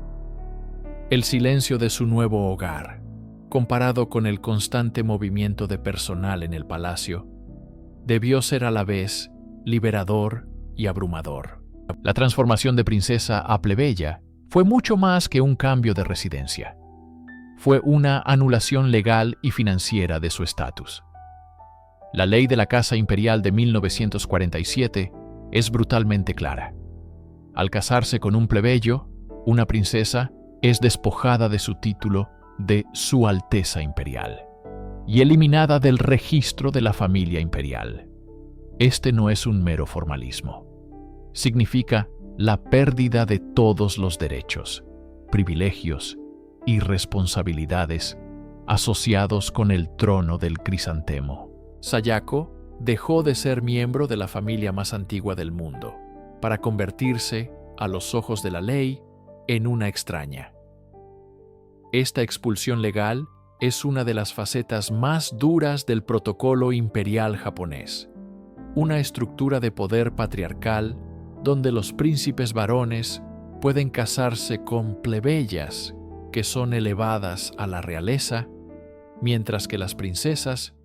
El silencio de su nuevo hogar, comparado con el constante movimiento de personal en el palacio, debió ser a la vez liberador y abrumador. La transformación de princesa a plebeya fue mucho más que un cambio de residencia. Fue una anulación legal y financiera de su estatus. La ley de la Casa Imperial de 1947 es brutalmente clara. Al casarse con un plebeyo, una princesa es despojada de su título de Su Alteza Imperial y eliminada del registro de la familia imperial. Este no es un mero formalismo. Significa la pérdida de todos los derechos, privilegios y responsabilidades asociados con el trono del crisantemo. Sayako dejó de ser miembro de la familia más antigua del mundo para convertirse, a los ojos de la ley, en una extraña. Esta expulsión legal es una de las facetas más duras del protocolo imperial japonés, una estructura de poder patriarcal donde los príncipes varones pueden casarse con plebeyas que son elevadas a la realeza, mientras que las princesas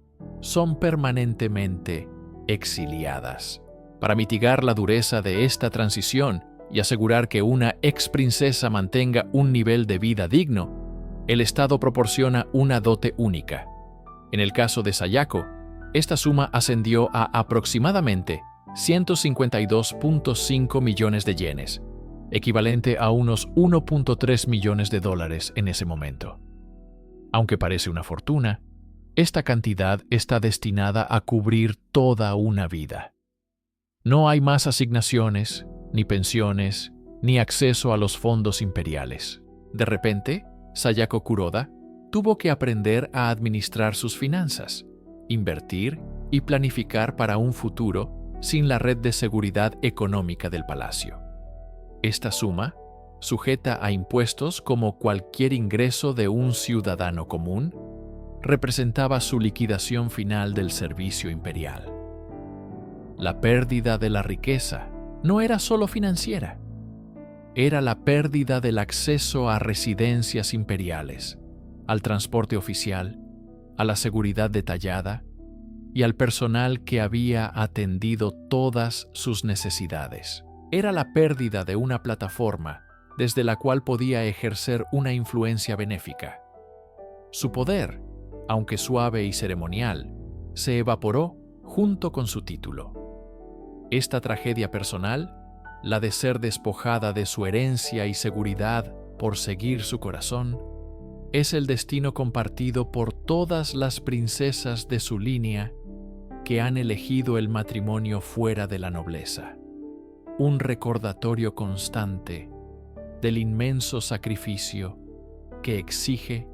son permanentemente exiliadas. Para mitigar la dureza de esta transición y asegurar que una ex princesa mantenga un nivel de vida digno, el Estado proporciona una dote única. En el caso de Sayako, esta suma ascendió a aproximadamente 152.5 millones de yenes, equivalente a unos 1.3 millones de dólares en ese momento. Aunque parece una fortuna, esta cantidad está destinada a cubrir toda una vida. No hay más asignaciones, ni pensiones, ni acceso a los fondos imperiales. De repente, Sayako Kuroda tuvo que aprender a administrar sus finanzas, invertir y planificar para un futuro sin la red de seguridad económica del palacio. Esta suma, sujeta a impuestos como cualquier ingreso de un ciudadano común, representaba su liquidación final del servicio imperial. La pérdida de la riqueza no era solo financiera, era la pérdida del acceso a residencias imperiales, al transporte oficial, a la seguridad detallada y al personal que había atendido todas sus necesidades. Era la pérdida de una plataforma desde la cual podía ejercer una influencia benéfica. Su poder, aunque suave y ceremonial, se evaporó junto con su título. Esta tragedia personal, la de ser despojada de su herencia y seguridad por seguir su corazón, es el destino compartido por todas las princesas de su línea que han elegido el matrimonio fuera de la nobleza. Un recordatorio constante del inmenso sacrificio que exige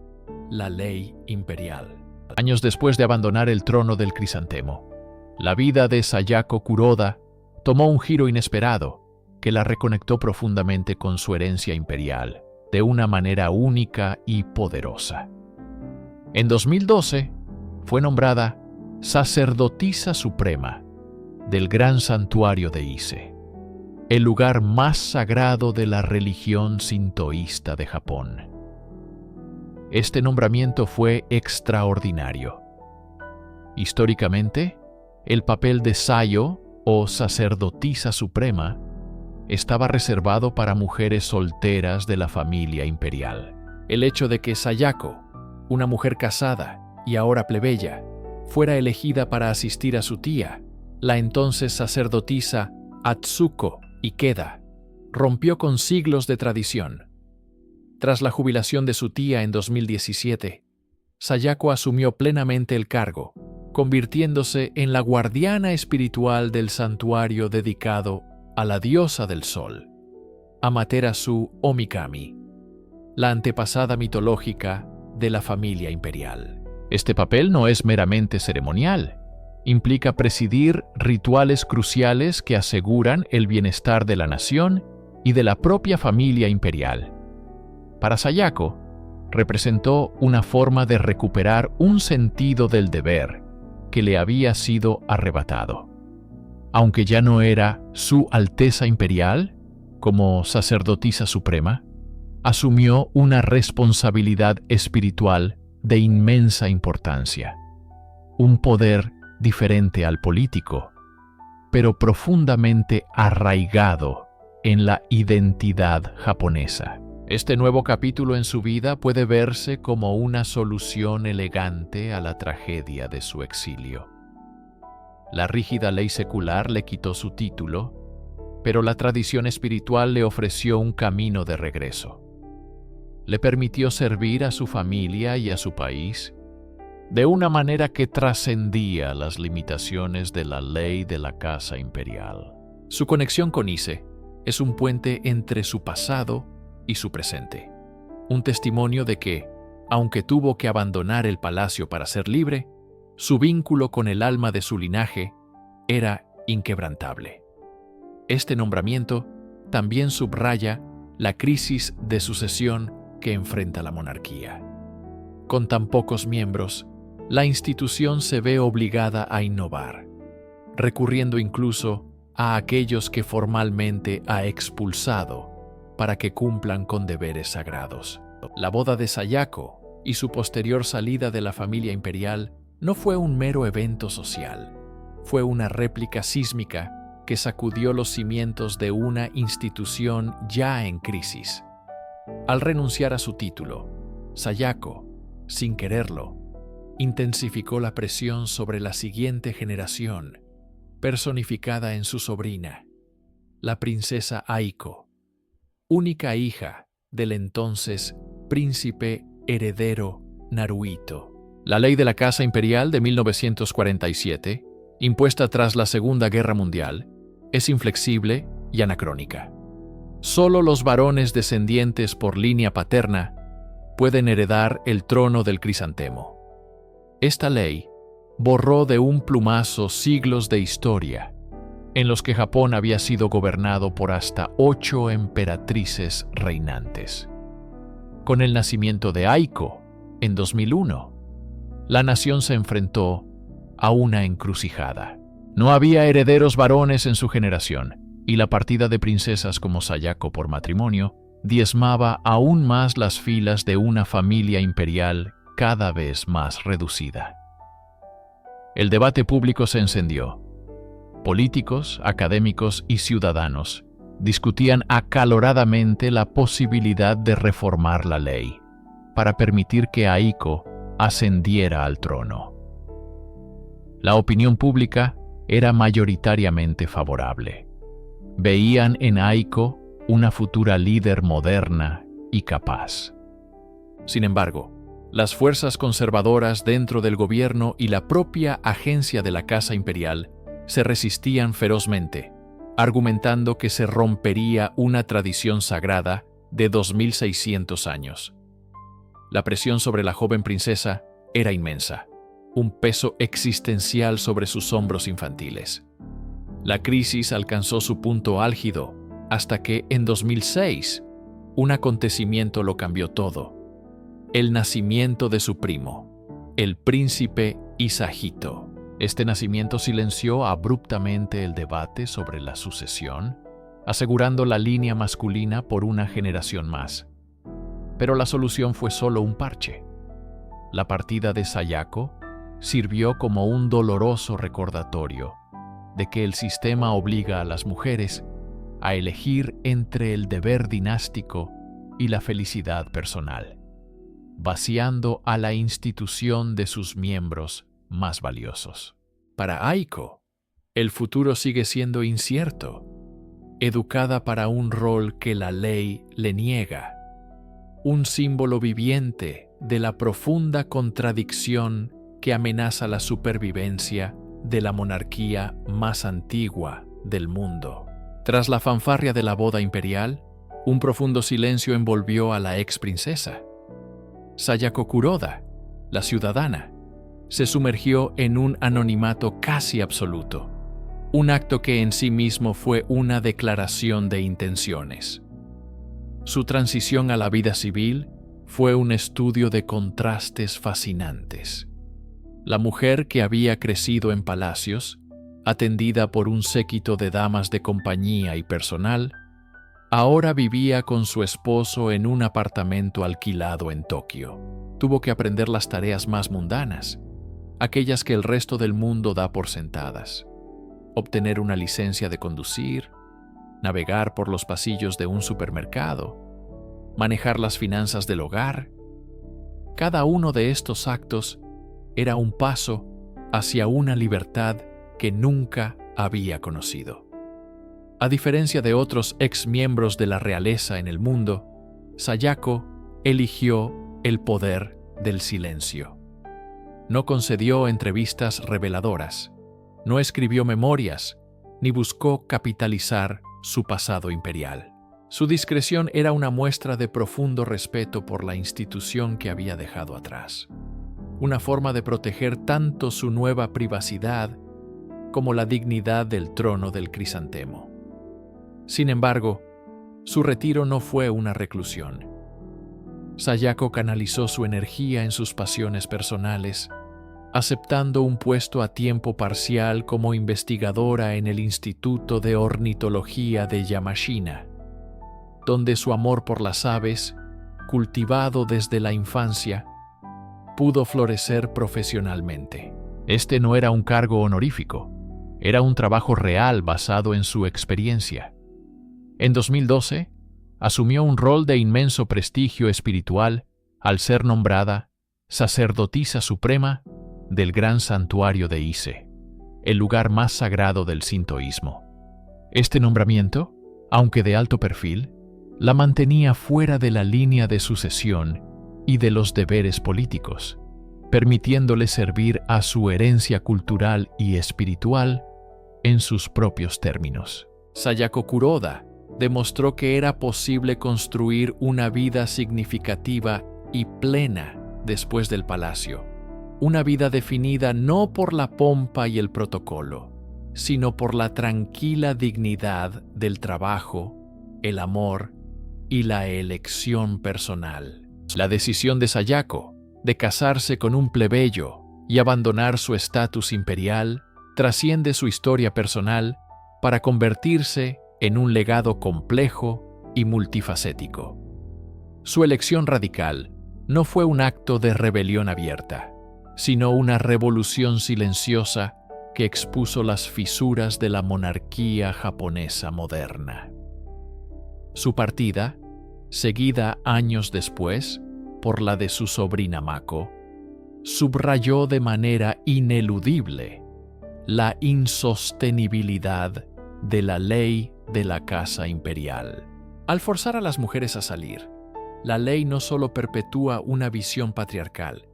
la ley imperial. Años después de abandonar el trono del crisantemo, la vida de Sayako Kuroda tomó un giro inesperado que la reconectó profundamente con su herencia imperial, de una manera única y poderosa. En 2012, fue nombrada sacerdotisa suprema del Gran Santuario de Ise, el lugar más sagrado de la religión sintoísta de Japón. Este nombramiento fue extraordinario. Históricamente, el papel de Sayo, o sacerdotisa suprema, estaba reservado para mujeres solteras de la familia imperial. El hecho de que Sayako, una mujer casada y ahora plebeya, fuera elegida para asistir a su tía, la entonces sacerdotisa Atsuko Ikeda, rompió con siglos de tradición. Tras la jubilación de su tía en 2017, Sayako asumió plenamente el cargo, convirtiéndose en la guardiana espiritual del santuario dedicado a la diosa del sol, Amaterasu Omikami, la antepasada mitológica de la familia imperial. Este papel no es meramente ceremonial. Implica presidir rituales cruciales que aseguran el bienestar de la nación y de la propia familia imperial. Para Sayako, representó una forma de recuperar un sentido del deber que le había sido arrebatado. Aunque ya no era su Alteza Imperial, como sacerdotisa suprema, asumió una responsabilidad espiritual de inmensa importancia, un poder diferente al político, pero profundamente arraigado en la identidad japonesa. Este nuevo capítulo en su vida puede verse como una solución elegante a la tragedia de su exilio. La rígida ley secular le quitó su título, pero la tradición espiritual le ofreció un camino de regreso. Le permitió servir a su familia y a su país de una manera que trascendía las limitaciones de la ley de la Casa Imperial. Su conexión con Ise es un puente entre su pasado y su presente, un testimonio de que, aunque tuvo que abandonar el palacio para ser libre, su vínculo con el alma de su linaje era inquebrantable. Este nombramiento también subraya la crisis de sucesión que enfrenta la monarquía. Con tan pocos miembros, la institución se ve obligada a innovar, recurriendo incluso a aquellos que formalmente ha expulsado para que cumplan con deberes sagrados. La boda de Sayako y su posterior salida de la familia imperial no fue un mero evento social, fue una réplica sísmica que sacudió los cimientos de una institución ya en crisis. Al renunciar a su título, Sayako, sin quererlo, intensificó la presión sobre la siguiente generación, personificada en su sobrina, la princesa Aiko, única hija del entonces príncipe heredero Naruhito. La ley de la Casa Imperial de 1947, impuesta tras la Segunda Guerra Mundial, es inflexible y anacrónica. Solo los varones descendientes por línea paterna pueden heredar el trono del crisantemo. Esta ley borró de un plumazo siglos de historia, en los que Japón había sido gobernado por hasta 8 emperatrices reinantes. Con el nacimiento de Aiko, en 2001, la nación se enfrentó a una encrucijada. No había herederos varones en su generación, y la partida de princesas como Sayako por matrimonio diezmaba aún más las filas de una familia imperial cada vez más reducida. El debate público se encendió. Políticos, académicos y ciudadanos discutían acaloradamente la posibilidad de reformar la ley para permitir que Aiko ascendiera al trono. La opinión pública era mayoritariamente favorable. Veían en Aiko una futura líder moderna y capaz. Sin embargo, las fuerzas conservadoras dentro del gobierno y la propia agencia de la Casa Imperial se resistían ferozmente, argumentando que se rompería una tradición sagrada de 2600 años. La presión sobre la joven princesa era inmensa, un peso existencial sobre sus hombros infantiles. La crisis alcanzó su punto álgido hasta que, en 2006, un acontecimiento lo cambió todo: el nacimiento de su primo, el príncipe Hisahito. Este nacimiento silenció abruptamente el debate sobre la sucesión, asegurando la línea masculina por una generación más. Pero la solución fue solo un parche. La partida de Sayako sirvió como un doloroso recordatorio de que el sistema obliga a las mujeres a elegir entre el deber dinástico y la felicidad personal, vaciando a la institución de sus miembros más valiosos. Para Aiko, el futuro sigue siendo incierto, educada para un rol que la ley le niega, un símbolo viviente de la profunda contradicción que amenaza la supervivencia de la monarquía más antigua del mundo. Tras la fanfarria de la boda imperial, un profundo silencio envolvió a la ex princesa. Sayako Kuroda, la ciudadana, se sumergió en un anonimato casi absoluto, un acto que en sí mismo fue una declaración de intenciones. Su transición a la vida civil fue un estudio de contrastes fascinantes. La mujer que había crecido en palacios, atendida por un séquito de damas de compañía y personal, ahora vivía con su esposo en un apartamento alquilado en Tokio. Tuvo que aprender las tareas más mundanas, aquellas que el resto del mundo da por sentadas: obtener una licencia de conducir, navegar por los pasillos de un supermercado, manejar las finanzas del hogar. Cada uno de estos actos era un paso hacia una libertad que nunca había conocido. A diferencia de otros ex-miembros de la realeza en el mundo, Sayako eligió el poder del silencio. No concedió entrevistas reveladoras, no escribió memorias, ni buscó capitalizar su pasado imperial. Su discreción era una muestra de profundo respeto por la institución que había dejado atrás, una forma de proteger tanto su nueva privacidad como la dignidad del trono del crisantemo. Sin embargo, su retiro no fue una reclusión. Sayako canalizó su energía en sus pasiones personales, aceptando un puesto a tiempo parcial como investigadora en el Instituto de Ornitología de Yamashina, donde su amor por las aves, cultivado desde la infancia, pudo florecer profesionalmente. Este no era un cargo honorífico, era un trabajo real basado en su experiencia. En 2012, asumió un rol de inmenso prestigio espiritual al ser nombrada sacerdotisa suprema del gran santuario de Ise, el lugar más sagrado del sintoísmo. Este nombramiento, aunque de alto perfil, la mantenía fuera de la línea de sucesión y de los deberes políticos, permitiéndole servir a su herencia cultural y espiritual en sus propios términos. Sayako Kuroda demostró que era posible construir una vida significativa y plena después del palacio, una vida definida no por la pompa y el protocolo, sino por la tranquila dignidad del trabajo, el amor y la elección personal. La decisión de Sayako de casarse con un plebeyo y abandonar su estatus imperial trasciende su historia personal para convertirse en un legado complejo y multifacético. Su elección radical no fue un acto de rebelión abierta, sino una revolución silenciosa que expuso las fisuras de la monarquía japonesa moderna. Su partida, seguida años después por la de su sobrina Mako, subrayó de manera ineludible la insostenibilidad de la ley de la casa imperial. Al forzar a las mujeres a salir, la ley no solo perpetúa una visión patriarcal,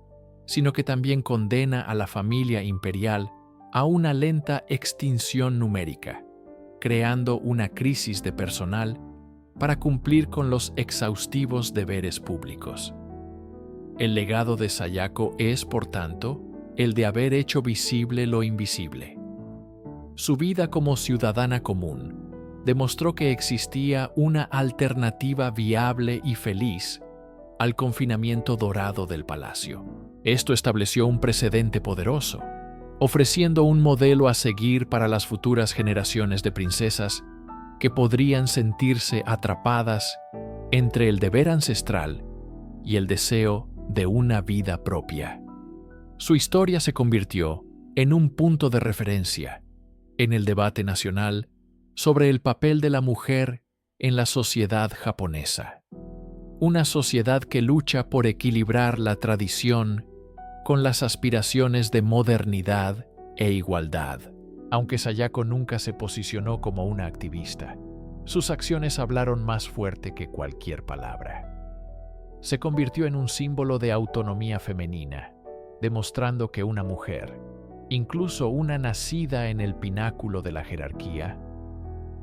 sino que también condena a la familia imperial a una lenta extinción numérica, creando una crisis de personal para cumplir con los exhaustivos deberes públicos. El legado de Sayako es, por tanto, el de haber hecho visible lo invisible. Su vida como ciudadana común demostró que existía una alternativa viable y feliz al confinamiento dorado del palacio. Esto estableció un precedente poderoso, ofreciendo un modelo a seguir para las futuras generaciones de princesas que podrían sentirse atrapadas entre el deber ancestral y el deseo de una vida propia. Su historia se convirtió en un punto de referencia en el debate nacional sobre el papel de la mujer en la sociedad japonesa. Una sociedad que lucha por equilibrar la tradición con las aspiraciones de modernidad e igualdad. Aunque Sayako nunca se posicionó como una activista, sus acciones hablaron más fuerte que cualquier palabra. Se convirtió en un símbolo de autonomía femenina, demostrando que una mujer, incluso una nacida en el pináculo de la jerarquía,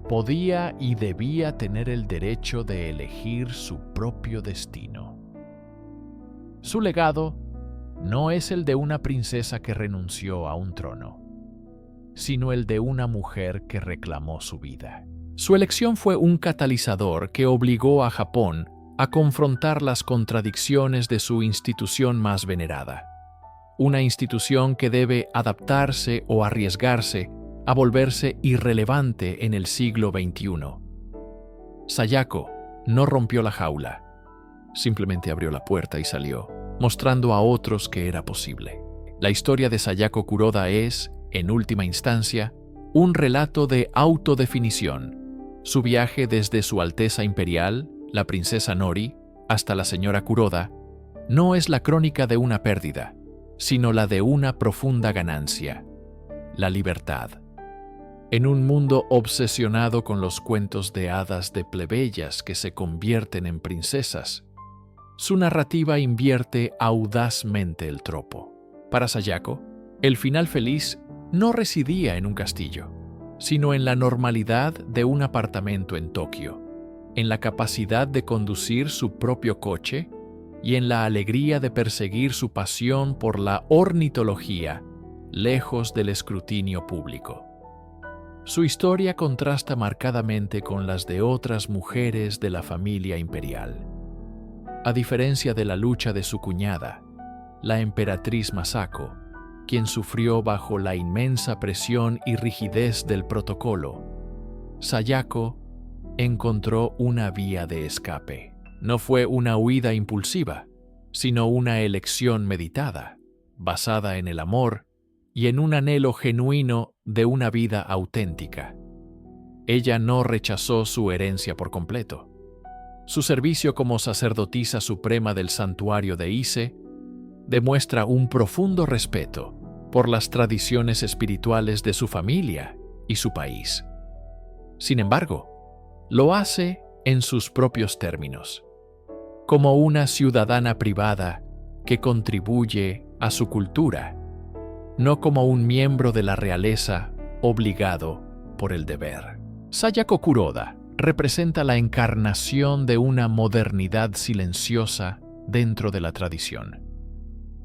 podía y debía tener el derecho de elegir su propio destino. Su legado no es el de una princesa que renunció a un trono, sino el de una mujer que reclamó su vida. Su elección fue un catalizador que obligó a Japón a confrontar las contradicciones de su institución más venerada, una institución que debe adaptarse o arriesgarse a volverse irrelevante en el siglo XXI. Sayako no rompió la jaula, simplemente abrió la puerta y salió, mostrando a otros que era posible. La historia de Sayako Kuroda es, en última instancia, un relato de autodefinición. Su viaje desde Su Alteza Imperial, la princesa Nori, hasta la señora Kuroda, no es la crónica de una pérdida, sino la de una profunda ganancia: la libertad. En un mundo obsesionado con los cuentos de hadas de plebeyas que se convierten en princesas, su narrativa invierte audazmente el tropo. Para Sayako, el final feliz no residía en un castillo, sino en la normalidad de un apartamento en Tokio, en la capacidad de conducir su propio coche y en la alegría de perseguir su pasión por la ornitología, lejos del escrutinio público. Su historia contrasta marcadamente con las de otras mujeres de la familia imperial. A diferencia de la lucha de su cuñada, la emperatriz Masako, quien sufrió bajo la inmensa presión y rigidez del protocolo, Sayako encontró una vía de escape. No fue una huida impulsiva, sino una elección meditada, basada en el amor y en un anhelo genuino de una vida auténtica. Ella no rechazó su herencia por completo. Su servicio como sacerdotisa suprema del santuario de Ise demuestra un profundo respeto por las tradiciones espirituales de su familia y su país. Sin embargo, lo hace en sus propios términos, como una ciudadana privada que contribuye a su cultura, no como un miembro de la realeza obligado por el deber. Sayako Kuroda representa la encarnación de una modernidad silenciosa dentro de la tradición.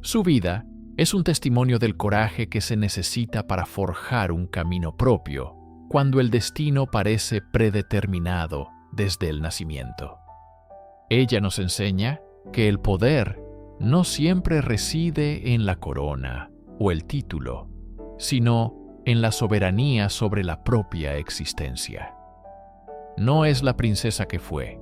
Su vida es un testimonio del coraje que se necesita para forjar un camino propio cuando el destino parece predeterminado desde el nacimiento. Ella nos enseña que el poder no siempre reside en la corona o el título, sino en la soberanía sobre la propia existencia. No es la princesa que fue,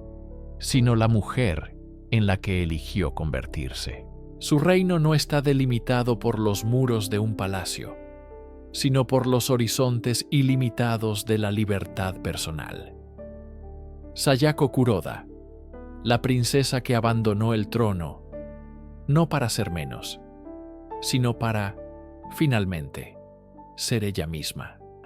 sino la mujer en la que eligió convertirse. Su reino no está delimitado por los muros de un palacio, sino por los horizontes ilimitados de la libertad personal. Sayako Kuroda, la princesa que abandonó el trono, no para ser menos, sino para, finalmente, ser ella misma.